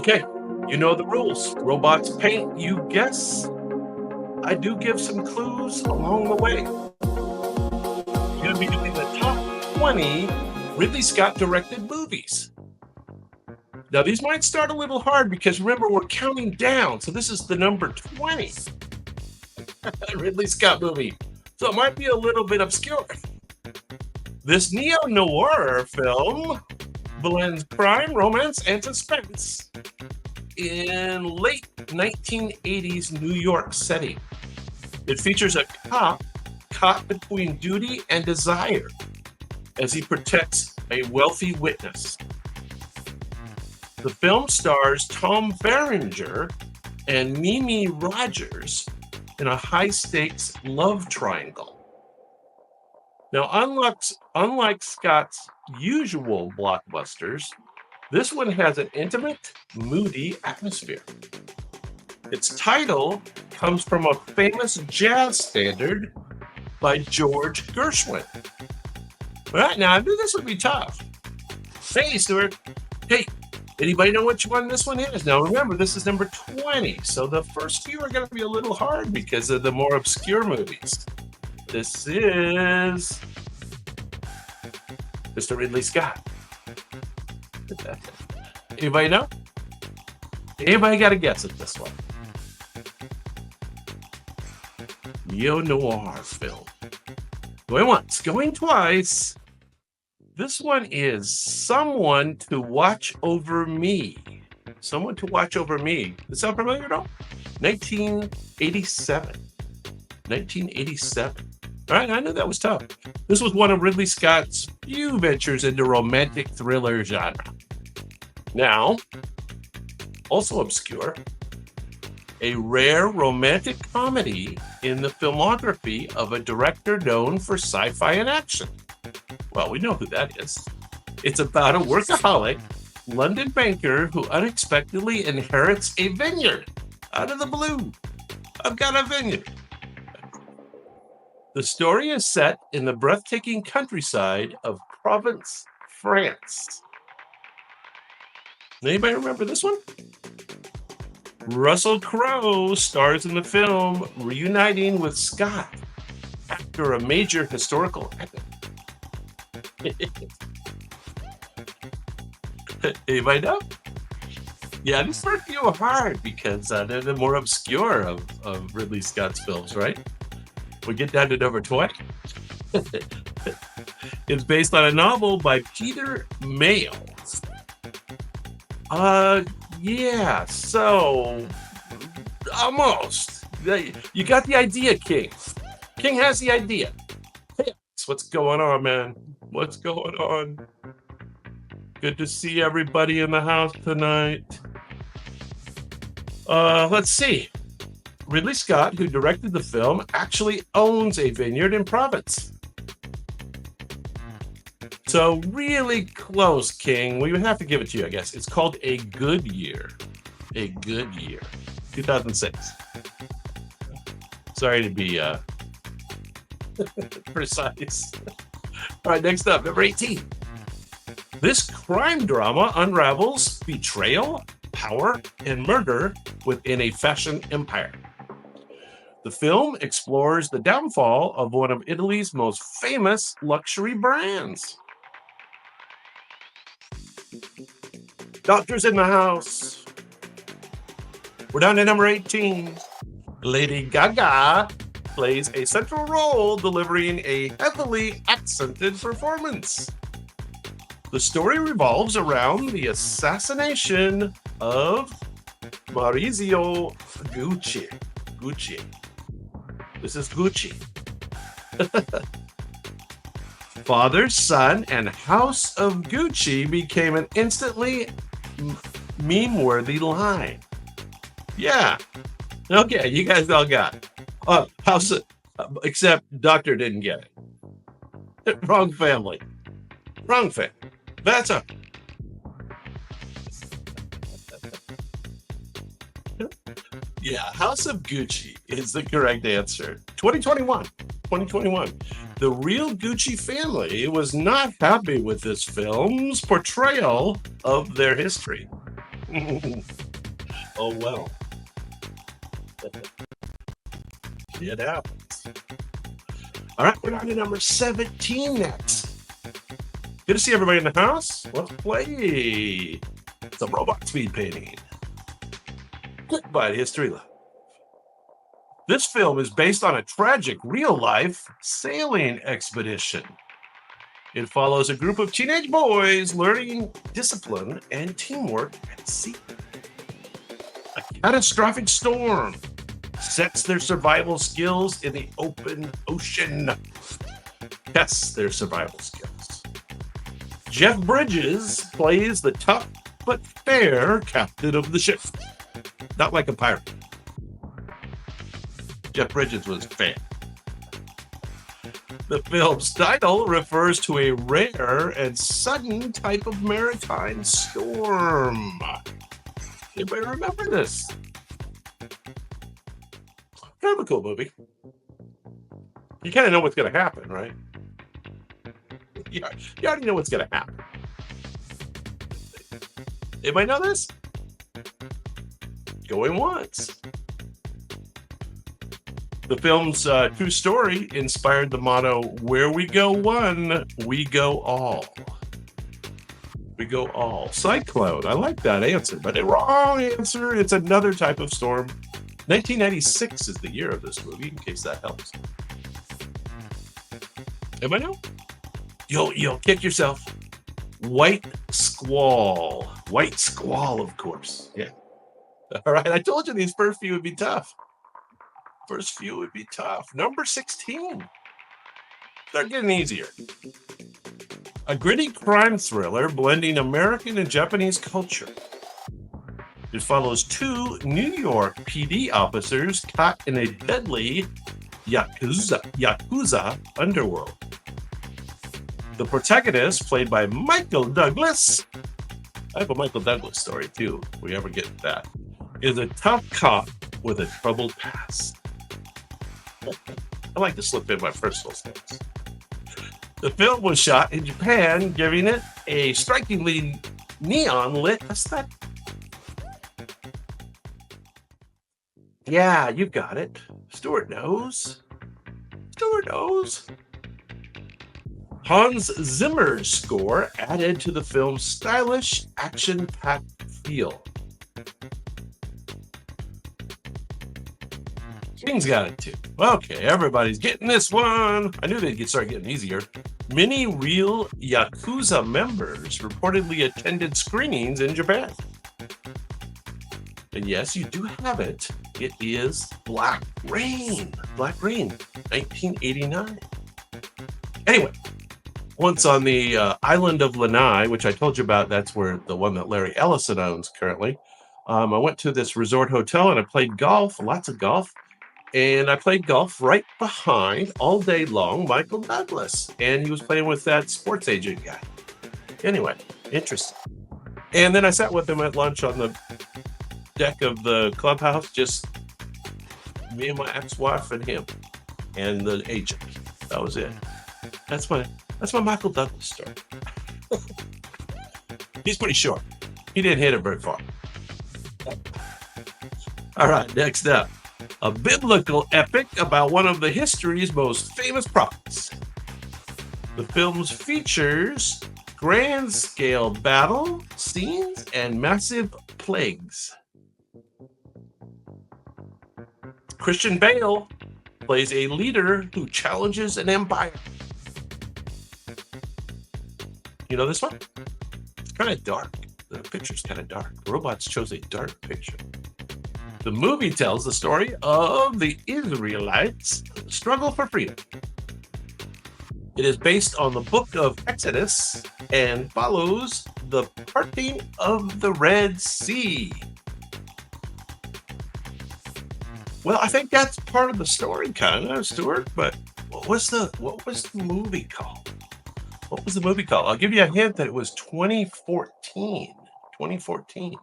Okay, you know the rules. Robots paint, you guess. I do give some clues along the way. You're going to be doing the top 20 Ridley Scott directed movies. Now, these might start a little hard because remember, we're counting down. So this is the number 20 Ridley Scott movie. So it might be a little bit obscure. This neo-noir film blends crime, romance, and suspense in late 1980s New York setting. It features a cop caught between duty and desire as he protects a wealthy witness. The film stars Tom Berenger and Mimi Rogers in a high-stakes love triangle. Now, unlike Scott's usual blockbusters, this one has an intimate, moody atmosphere. Its title comes from a famous jazz standard by George Gershwin. All right, now I knew this would be tough. Hey, Stuart. Hey, anybody know which one this one is? Now remember, this is number 20, so the first few are going to be a little hard because of the more obscure movies. This is Mr. Ridley Scott. Anybody know? Anybody got a guess at this one? Neo-noir film. Going once, going twice. This one is Someone to Watch Over Me. Someone to Watch Over Me. Does that sound familiar at all? 1987. 1987. All right, I knew that was tough. This was one of Ridley Scott's few ventures into romantic thriller genre. Now, also obscure, a rare romantic comedy in the filmography of a director known for sci-fi and action. Well, we know who that is. It's about a workaholic London banker who unexpectedly inherits a vineyard out of the blue. I've got a vineyard. The story is set in the breathtaking countryside of Provence, France. Anybody remember this one? Russell Crowe stars in the film, reuniting with Scott after a major historical epic. Anybody know? Yeah, these first few are hard because they're the more obscure of Ridley Scott's films, right? We get down to number 20. It's based on a novel by Peter Mayle. Yeah, so almost. You got the idea, King. King has the idea. Hey, what's going on, man? What's going on? Good to see everybody in the house tonight. Let's see. Ridley Scott, who directed the film, actually owns a vineyard in Provence. So really close, King. We would have to give it to you, I guess. It's called A Good Year. A Good Year. 2006. Sorry to be precise. All right, next up, number 18. This crime drama unravels betrayal, power, and murder within a fashion empire. The film explores the downfall of one of Italy's most famous luxury brands. Doctors in the house. We're down to number 18. Lady Gaga plays a central role, delivering a heavily accented performance. The story revolves around the assassination of Maurizio Gucci. This is Gucci. Father, son, and House of Gucci became an instantly meme-worthy line. Yeah. Okay, you guys all got it. House of, except Doctor didn't get it. Wrong family. Wrong family. That's a... Yeah, House of Gucci is the correct answer. 2021. The real Gucci family was not happy with this film's portrayal of their history. Oh, well. It happens. All right, we're on to number 17 next. Good to see everybody in the house. Let's play some robot speed painting. Goodbye, history love. This film is based on a tragic real-life sailing expedition. It follows a group of teenage boys learning discipline and teamwork at sea. A catastrophic storm sets their survival skills in the open ocean. Tests their survival skills. Jeff Bridges plays the tough but fair captain of the ship. Not like a pirate. Jeff Bridges was fair. The film's title refers to a rare and sudden type of maritime storm. Anybody remember this? Kind of a cool movie. You kind of know what's going to happen, right? You already know what's going to happen. Anybody know this? Going once. The film's true story inspired the motto, "Where we go one, we go all." We go all. Cyclone. I like that answer, but the wrong answer. It's another type of storm. 1996 is the year of this movie, in case that helps. Anybody know? You'll kick yourself. White Squall. White Squall, of course. Yeah. All right. I told you these first few would be tough. First few would be tough. Number 16. They're getting easier. A gritty crime thriller blending American and Japanese culture. It follows two New York PD officers caught in a deadly Yakuza underworld. The protagonist, played by Michael Douglas, I have a Michael Douglas story too, if we ever get that, is a tough cop with a troubled past. I like to slip in my personal things. The film was shot in Japan, giving it a strikingly neon-lit aesthetic. Yeah, you got it. Stuart knows. Stuart knows. Hans Zimmer's score added to the film's stylish, action-packed feel. King's got it too. Okay, everybody's getting this one. I knew they'd start getting easier. Many real Yakuza members reportedly attended screenings in Japan. And yes, you do have it. It is Black Rain. Black Rain, 1989. Anyway, once on the island of Lanai, which I told you about, that's where the one that Larry Ellison owns currently. I went to this resort hotel and I played golf, lots of golf. And I played golf right behind, all day long, Michael Douglas. And he was playing with that sports agent guy. Anyway, interesting. And then I sat with him at lunch on the deck of the clubhouse, just me and my ex-wife and him and the agent. That was it. That's my Michael Douglas story. He's pretty short. He didn't hit it very far. All right, next up. A biblical epic about one of the history's most famous prophets. The film features grand-scale battle scenes and massive plagues. Christian Bale plays a leader who challenges an empire. You know this one? It's kind of dark. The picture's kind of dark. Robots chose a dark picture. The movie tells the story of the Israelites' struggle for freedom. It is based on the book of Exodus and follows the parting of the Red Sea. Well, I think that's part of the story, kind of, Stuart. But what was the movie called? What was the movie called? I'll give you a hint that it was 2014. 2014.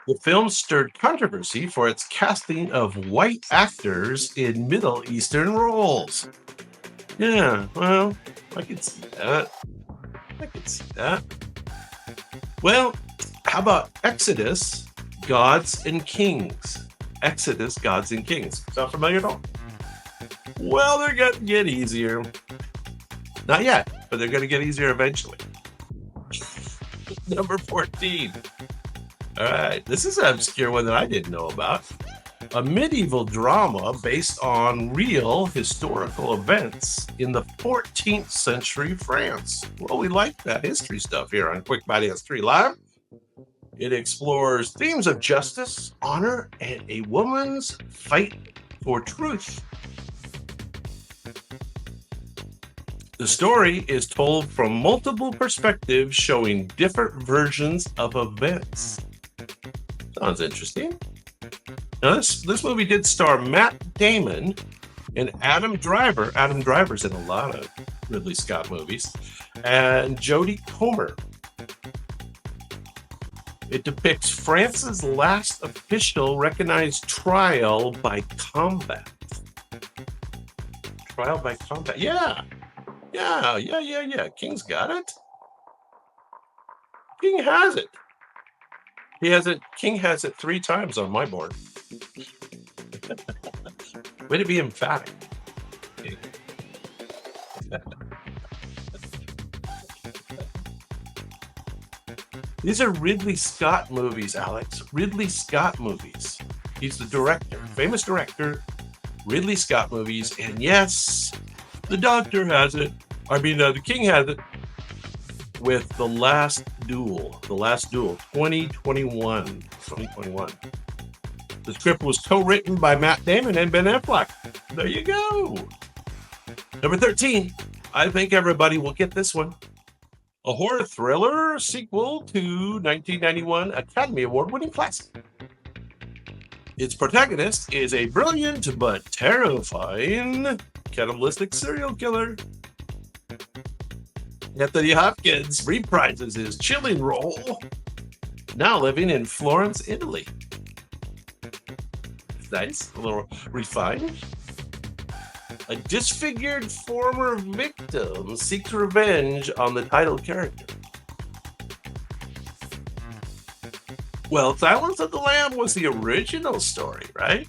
The film stirred controversy for its casting of white actors in Middle Eastern roles. Yeah, well, I could see that. Well, How about Exodus, Gods and Kings? Exodus, Gods and Kings. Sound familiar at all? Well, they're going to get easier. Not yet, but they're going to get easier eventually. Number 14. All right, this is an obscure one that I didn't know about. A medieval drama based on real historical events in the 14th century France. Well, we like that history stuff here on Quick Bite History Live. It explores themes of justice, honor, and a woman's fight for truth. The story is told from multiple perspectives, showing different versions of events. Sounds interesting. Now, this movie did star Matt Damon and Adam Driver. Adam Driver's in a lot of Ridley Scott movies. And Jodie Comer. It depicts France's last official recognized trial by combat. Trial by combat. Yeah. King's got it. King has it. King has it 3 times on my board. Way to be emphatic. These are Ridley Scott movies, Alex. Ridley Scott movies. He's the director, famous director, Ridley Scott movies. And yes, the Doctor has it. The King has it with The Last Duel. The Last Duel, 2021. The script was co-written by Matt Damon and Ben Affleck. There you go. Number 13. I think everybody will get this one. A horror thriller sequel to 1991 Academy Award-winning classic. Its protagonist is a brilliant but terrifying cannibalistic serial killer. Anthony Hopkins reprises his chilling role, now living in Florence, Italy. Nice, a little refined. A disfigured former victim seeks revenge on the title character. Well, Silence of the Lamb was the original story, right?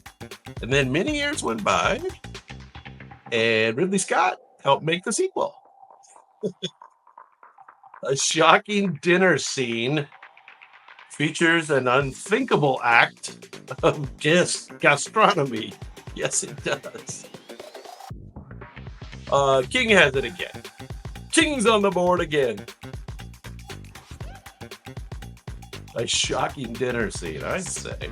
And then many years went by, and Ridley Scott helped make the sequel. A shocking dinner scene features an unthinkable act of gastronomy. Yes, it does. King has it again. King's on the board again. A shocking dinner scene, I'd say.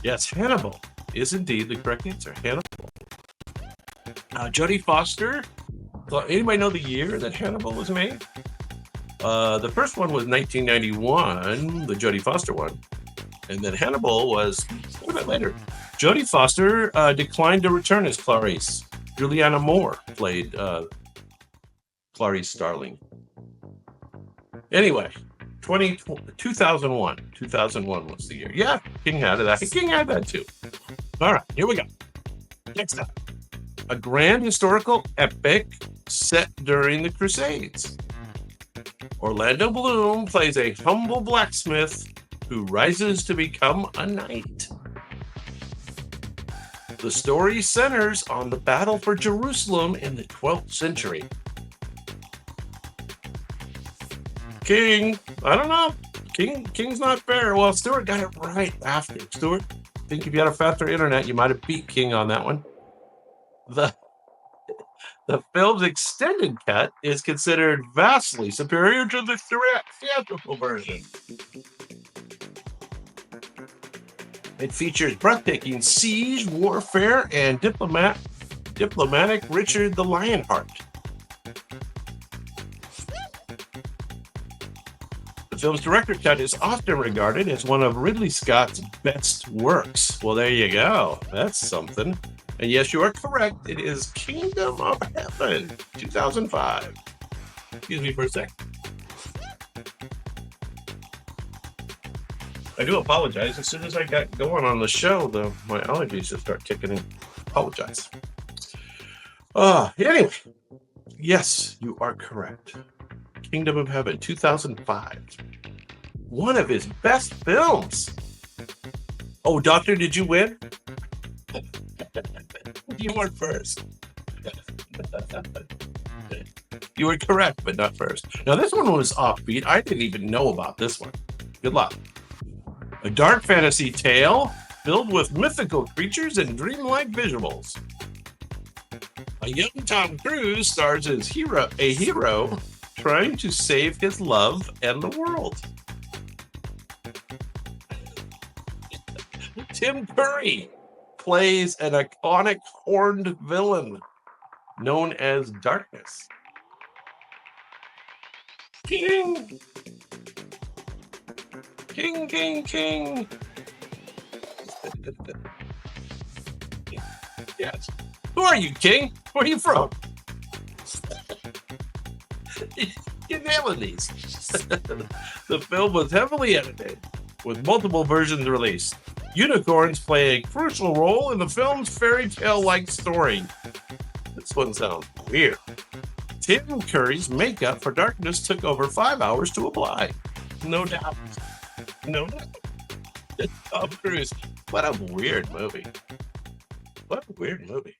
Yes, Hannibal is indeed the correct answer. Hannibal. Jodie Foster. Anybody know the year that Hannibal was made? The first one was 1991, the Jodie Foster one. And then Hannibal was a little bit later. Jodie Foster declined to return as Clarice. Juliana Moore played Clarice Starling. Anyway, 2001. 2001 was the year. Yeah, King had that. King had that too. All right, here we go. Next up. A grand historical epic set during the Crusades. Orlando Bloom plays a humble blacksmith who rises to become a knight. The story centers on the battle for Jerusalem in the 12th century. King, I don't know. King's not fair. Well, Stuart got it right after. Stuart, I think if you had a faster internet, you might have beat King on that one. The film's extended cut is considered vastly superior to the theatrical version. It features breathtaking siege, warfare, and diplomatic Richard the Lionheart. The film's director's cut is often regarded as one of Ridley Scott's best works. Well, there you go. That's something. And yes, you are correct. It is Kingdom of Heaven, 2005. Excuse me for a sec. I do apologize. As soon as I got going on the show, my allergies just start kicking in. Apologize. Anyway, yes, you are correct. Kingdom of Heaven, 2005. one of his best films. Oh, Doctor, did you win? You weren't first. You were correct, but not first. Now, this one was offbeat. I didn't even know about this one. Good luck. A dark fantasy tale filled with mythical creatures and dreamlike visuals. A young Tom Cruise stars as a hero trying to save his love and the world. Tim Curry plays an iconic horned villain known as Darkness. King! King, king, king! Yes. Who are you, King? Where are you from? You're nailing these. The film was heavily edited, with multiple versions released. Unicorns play a crucial role in the film's fairy tale-like story. This one sounds weird. Tim Curry's makeup for Darkness took over 5 hours to apply. No doubt. No doubt. Tom Cruise. What a weird movie. What a weird movie.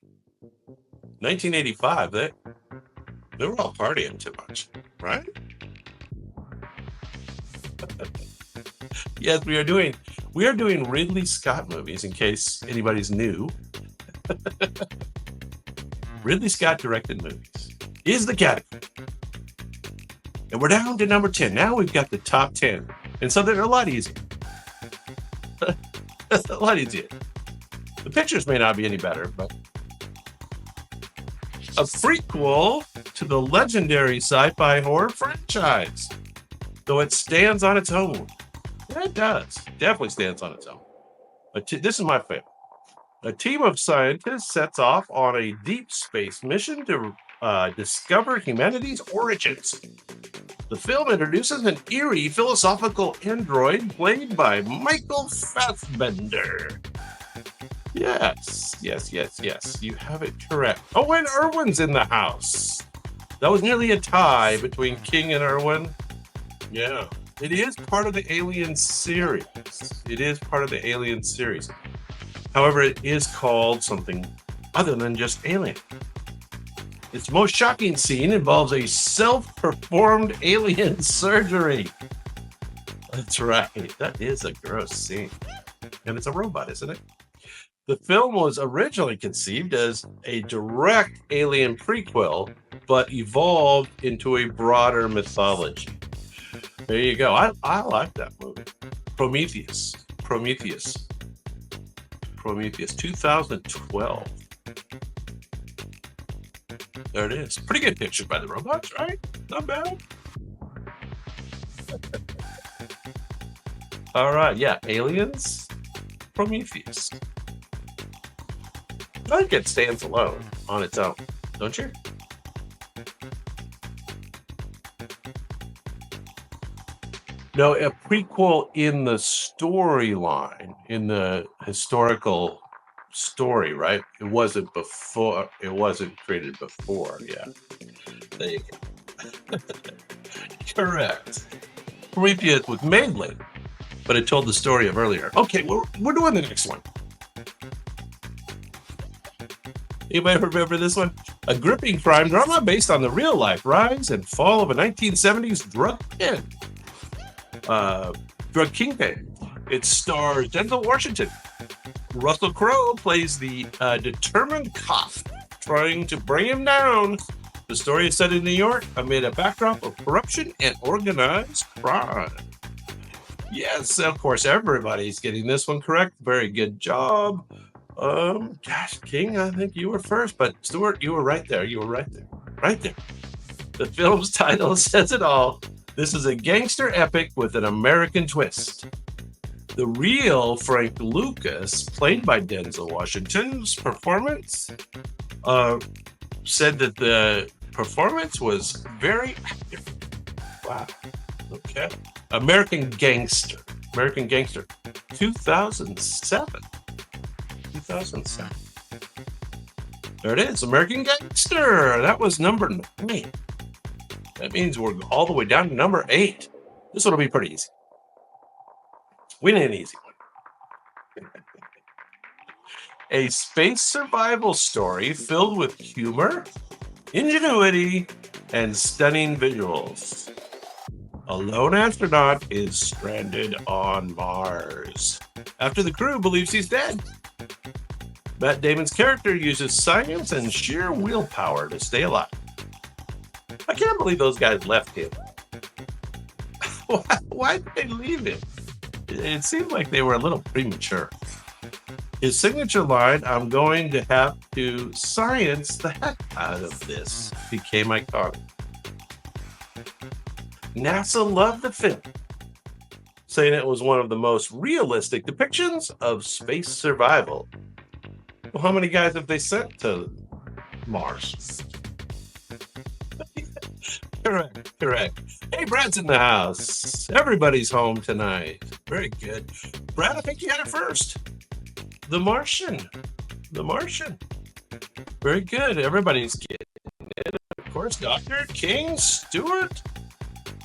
1985, they were all partying too much, right? Yes, we are doing Ridley Scott movies, in case anybody's new. Ridley Scott directed movies is the category. And we're down to number 10. Now we've got the top 10. And so they're a lot easier. A lot easier. The pictures may not be any better, but a prequel to the legendary sci-fi horror franchise. Though it stands on its own. Yeah, it does. Definitely stands on its own. This is my favorite. A team of scientists sets off on a deep space mission to discover humanity's origins. The film introduces an eerie philosophical android played by Michael Fassbender. Yes. You have it correct. Oh, and Irwin's in the house. That was nearly a tie between King and Irwin. Yeah. It is part of the Alien series. However, it is called something other than just Alien. Its most shocking scene involves a self-performed alien surgery. That's right. That is a gross scene. And it's a robot, isn't it? The film was originally conceived as a direct Alien prequel, but evolved into a broader mythology. There you go. I like that movie. Prometheus, 2012. There it is. Pretty good picture by the robots, right? Not bad. All right, yeah, Aliens, Prometheus. I think it stands alone on its own, don't you? No, a prequel in the storyline, in the historical story, right? It wasn't before. It wasn't created before. Yeah, there you go. Correct. Prometheus was made late, but it told the story of earlier. Okay, we're doing the next one. Anybody remember this one? A gripping crime drama based on the real-life rise and fall of a 1970s drug kingpin. It stars Denzel Washington. Russell Crowe plays the determined cop trying to bring him down. The story is set in New York amid a backdrop of corruption and organized crime. Yes, of course, everybody's getting this one correct. Very good job. Gosh, King, I think you were first, but Stuart, you were right there. Right there. The film's title says it all. This is a gangster epic with an American twist. The real Frank Lucas, played by Denzel Washington's performance, said that the performance was very active. Wow. Okay. American Gangster, 2007. There it is, American Gangster. That was number 9. That means we're all the way down to number 8. This one will be pretty easy. We need an easy one. A space survival story filled with humor, ingenuity, and stunning visuals. A lone astronaut is stranded on Mars after the crew believes he's dead. Matt Damon's character uses science and sheer willpower to stay alive. I can't believe those guys left him. Why did they leave him? It seemed like they were a little premature. His signature line, "I'm going to have to science the heck out of this," became iconic. NASA loved the film, saying it was one of the most realistic depictions of space survival. Well, how many guys have they sent to Mars? Correct. Hey, Brad's in the house. Everybody's home tonight. Very good. Brad, I think you had it first. The Martian. Very good. Everybody's getting it. Of course, Dr. King Stewart.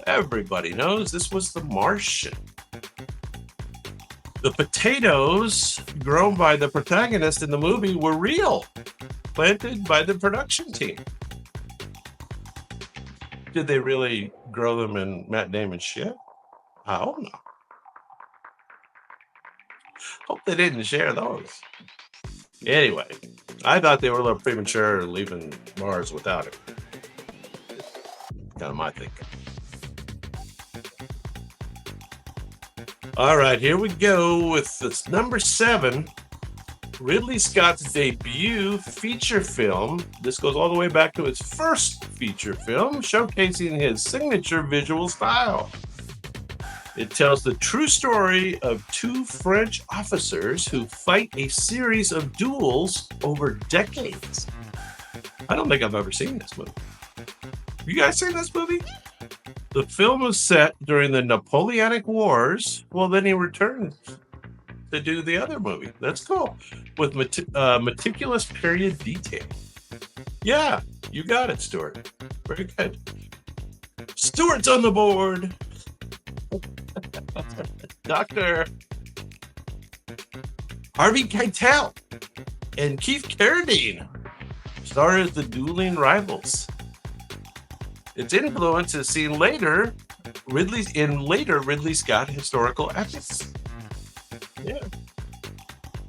Everybody knows this was The Martian. The potatoes grown by the protagonist in the movie were real, planted by the production team. Did they really grow them in Matt Damon's shit? I hope not. Hope they didn't share those. Anyway, I thought they were a little premature leaving Mars without it. Kind of my thinking. All right, here we go with this number 7, Ridley Scott's debut feature film. This goes all the way back to his first feature film, showcasing his signature visual style. It tells the true story of 2 French officers who fight a series of duels over decades. I don't think I've ever seen this movie. You guys seen this movie? The film was set during the Napoleonic Wars. Well, then he returned to do the other movie. That's cool. With meticulous period detail. Yeah, you got it, Stuart. Very good. Stuart's on the board. Dr. Harvey Keitel and Keith Carradine star as the dueling rivals. Its influence is seen later Ridley Scott historical epics. Yeah.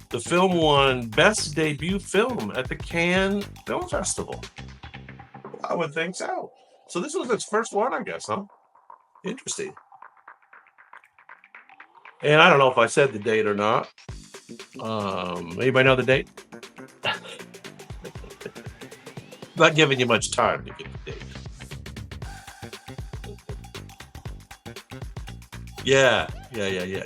The film won Best Debut Film at the Cannes Film Festival. I would think so. So this was its first one, I guess, huh? Interesting. And I don't know if I said the date or not. Anybody know the date? Not giving you much time to get the date. Yeah.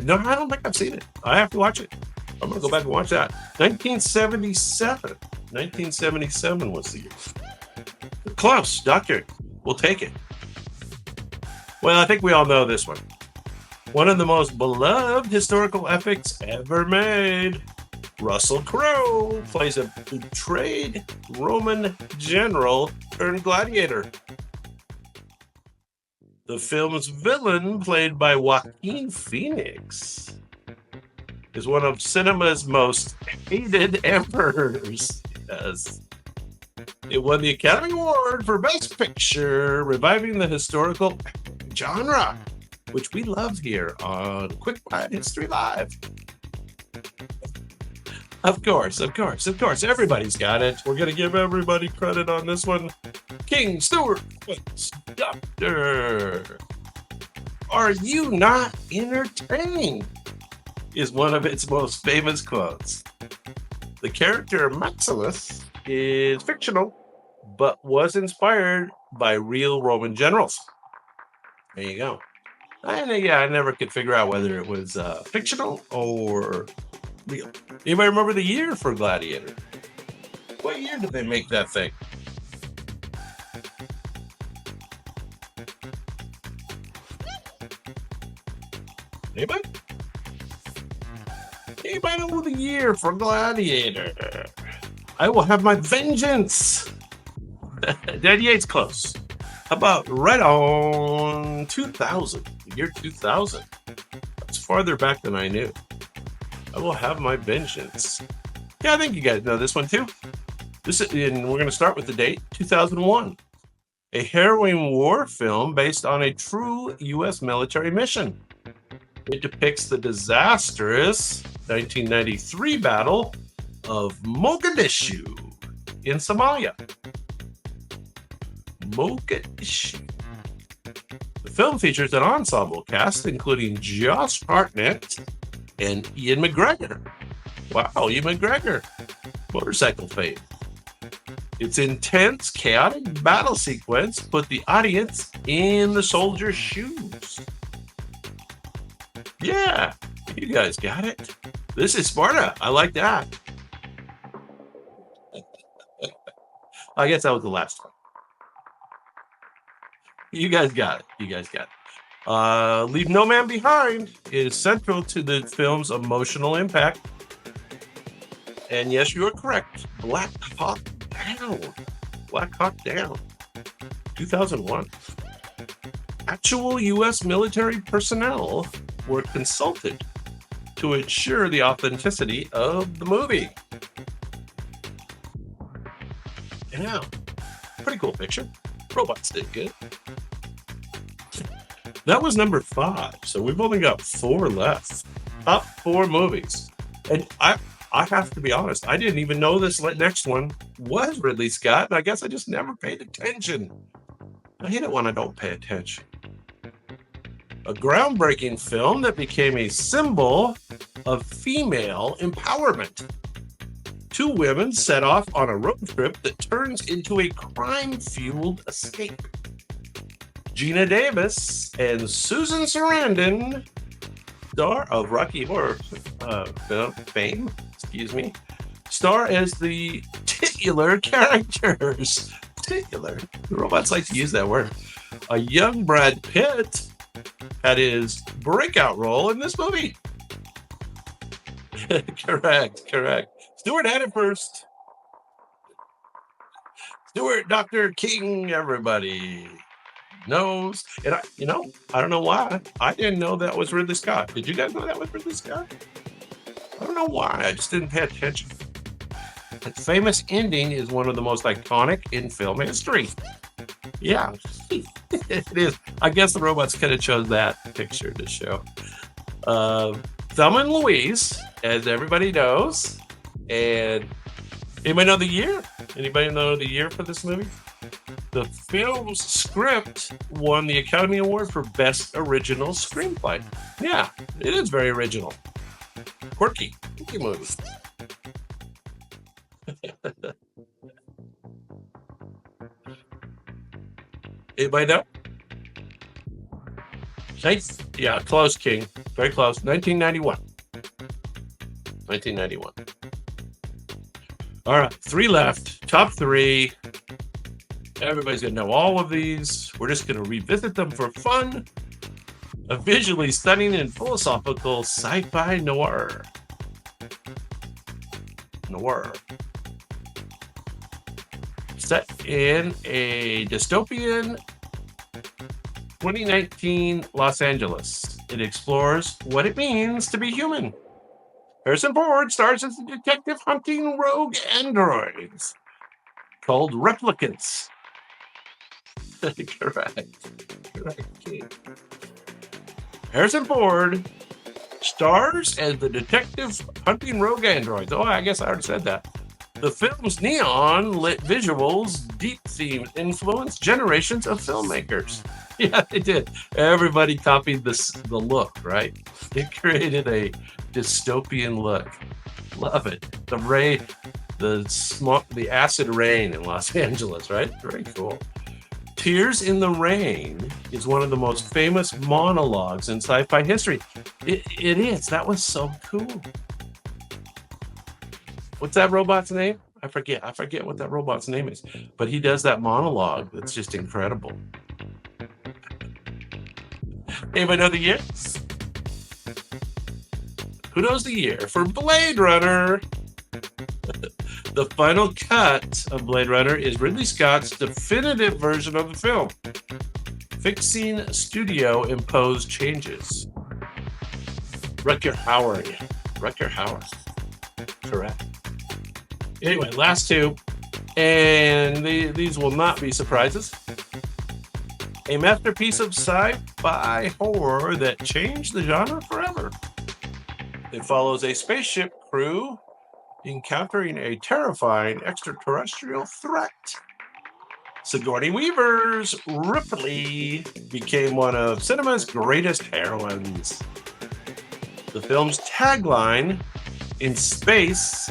No, I don't think I've seen it. I have to watch it. I'm going to go back and watch that. 1977. 1977 was the year. Close, Doctor. We'll take it. Well, I think we all know this one. One of the most beloved historical epics ever made. Russell Crowe plays a betrayed Roman general turned gladiator. The film's villain, played by Joaquin Phoenix, is one of cinema's most hated emperors. Yes. It won the Academy Award for Best Picture, reviving the historical genre, which we love here on Quick Bite History Live. Of course. Everybody's got it. We're going to give everybody credit on this one. King Stewart, Doctor. Are you not entertained? Is one of its most famous quotes. The character Maximus is fictional, but was inspired by real Roman generals. There you go. I never could figure out whether it was fictional or real. Anybody remember the year for Gladiator? What year did they make that thing? Anybody? Anybody know the year for Gladiator? I will have my vengeance. Daddy Yates close. How about right on 2000? The year 2000. That's farther back than I knew. I will have my vengeance. Yeah, I think you guys know this one too. And we're going to start with the date, 2001. A harrowing war film based on a true U.S. military mission. It depicts the disastrous 1993 Battle of Mogadishu in Somalia. Mogadishu. The film features an ensemble cast including Josh Hartnett and Ian McGregor. Wow, Ian McGregor, motorcycle fame. Its intense, chaotic battle sequence put the audience in the soldier's shoes. Yeah, you guys got it. This is Sparta. I like that. I guess that was the last one. You guys got it. You guys got it. Leave No Man Behind is central to the film's emotional impact. And yes, you are correct. Black Hawk Down. Black Hawk Down. 2001. Actual U.S. military personnel were consulted to ensure the authenticity of the movie. Yeah. Pretty cool picture. Robots did good. That was number 5. So we've only got 4 left. Top 4 movies. And I have to be honest, I didn't even know this next one was Ridley Scott, and I guess I just never paid attention. I hate it when I don't pay attention. A groundbreaking film that became a symbol of female empowerment. 2 women set off on a road trip that turns into a crime-fueled escape. Gina Davis and Susan Sarandon, star of Rocky Horror fame, star as the titular characters. Titular. The robots like to use that word. A young Brad Pitt had his breakout role in this movie. Correct. Stuart had it first. Stuart, Dr. King, everybody knows. And I don't know why. I didn't know that was Ridley Scott. Did you guys know that was Ridley Scott? I don't know why. I just didn't pay attention. That famous ending is one of the most iconic in film history. Yeah, it is. I guess the robots could have chose that picture to show. Thelma and Louise, as everybody knows. And anybody know the year? Anybody know the year for this movie? The film's script won the Academy Award for Best Original Screenplay. Yeah, it is very original. Quirky movie. Anybody know? Nice. Yeah, close, King. Very close. 1991. All right, 3 left. Top 3. Everybody's going to know all of these. We're just going to revisit them for fun. A visually stunning and philosophical sci-fi noir. Set in a dystopian 2019 Los Angeles. It explores what it means to be human. Harrison Ford stars as a detective hunting rogue androids called replicants. Correct. Harrison Ford stars as the detective hunting rogue androids. Oh, I guess I already said that. The film's neon-lit visuals, deep themes influenced generations of filmmakers. Yeah, they did. Everybody copied the look, right? It created a dystopian look. Love it. The rain, the acid rain in Los Angeles, right? Very cool. Tears in the Rain is one of the most famous monologues in sci-fi history. It is. That was so cool. What's that robot's name? I forget what that robot's name is. But he does that monologue. That's just incredible. Anybody know the year? Who knows the year for Blade Runner? The final cut of Blade Runner is Ridley Scott's definitive version of the film, fixing studio-imposed changes. Rutger Hauer. Rutger Hauer. Correct. Anyway, last two. And these will not be surprises. A masterpiece of sci-fi horror that changed the genre forever. It follows a spaceship crew encountering a terrifying extraterrestrial threat. Sigourney Weaver's Ripley became one of cinema's greatest heroines. The film's tagline, "In space,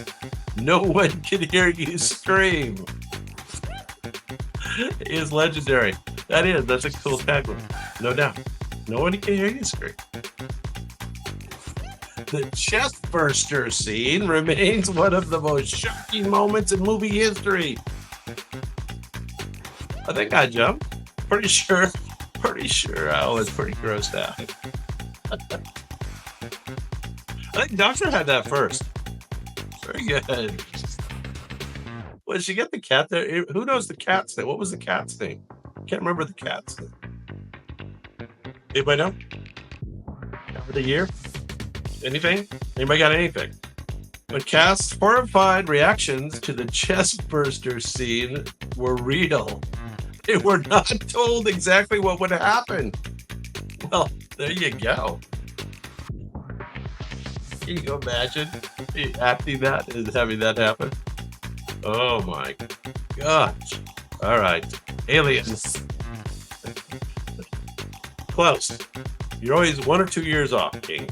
no one can hear you scream," is legendary. That's a cool tagline, no doubt. No one can hear you scream. The chest burster scene remains one of the most shocking moments in movie history. I think I jumped. Pretty sure I was pretty grossed out. I think Doctor had that first. Very good. Well, did she get the cat there? Who knows the cat's name? What was the cat's name? Can't remember the cat's name. Anybody know? Over the year? Anything? Anybody got anything? The cast's horrified reactions to the chest burster scene were real. They were not told exactly what would happen. Well, there you go. Can you imagine acting that and having that happen? Oh my gosh. All right. Aliens. Close. You're always 1 or 2 years off, King.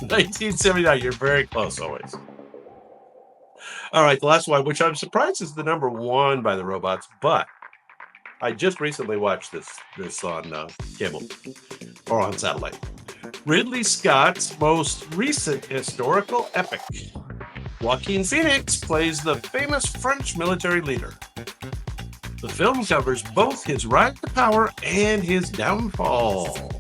1979. You're very close always. All right. The last one, which I'm surprised is the number one by the robots, but I just recently watched this on cable or on satellite. Ridley Scott's most recent historical epic. Joaquin Phoenix plays the famous French military leader. The film covers both his rise to power and his downfall.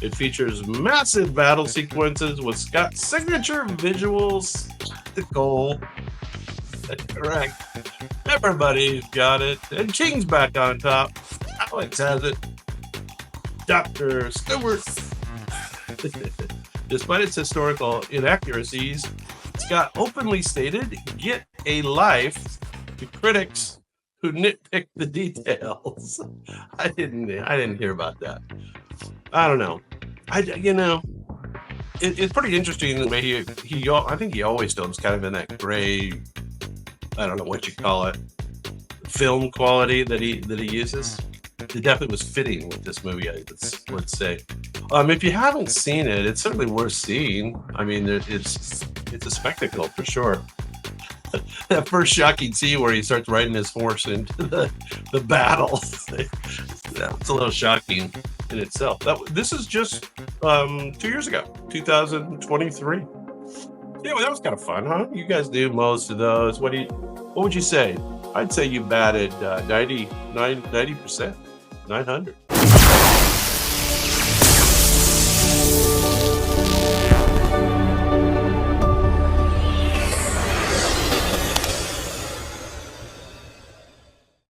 It features massive battle sequences with Scott's signature visual spectacle. That's correct. Everybody's got it. And King's back on top. Alex has it. Dr. Stewart. Despite its historical inaccuracies, Scott openly stated, "Get a life," to critics who nitpick the details. I didn't hear about that. I don't know. It's pretty interesting the way I think he always films kind of in that gray, I don't know what you call it, film quality that he uses. It definitely was fitting with this movie, let's say. If you haven't seen it, it's certainly worth seeing. I mean, it's a spectacle for sure. That first shocking scene where he starts riding his horse into the battle. That's a little shocking in itself. This is just 2 years ago, 2023. Yeah, well, that was kind of fun, huh? You guys do most of those. What would you say? I'd say you batted 90%, 900.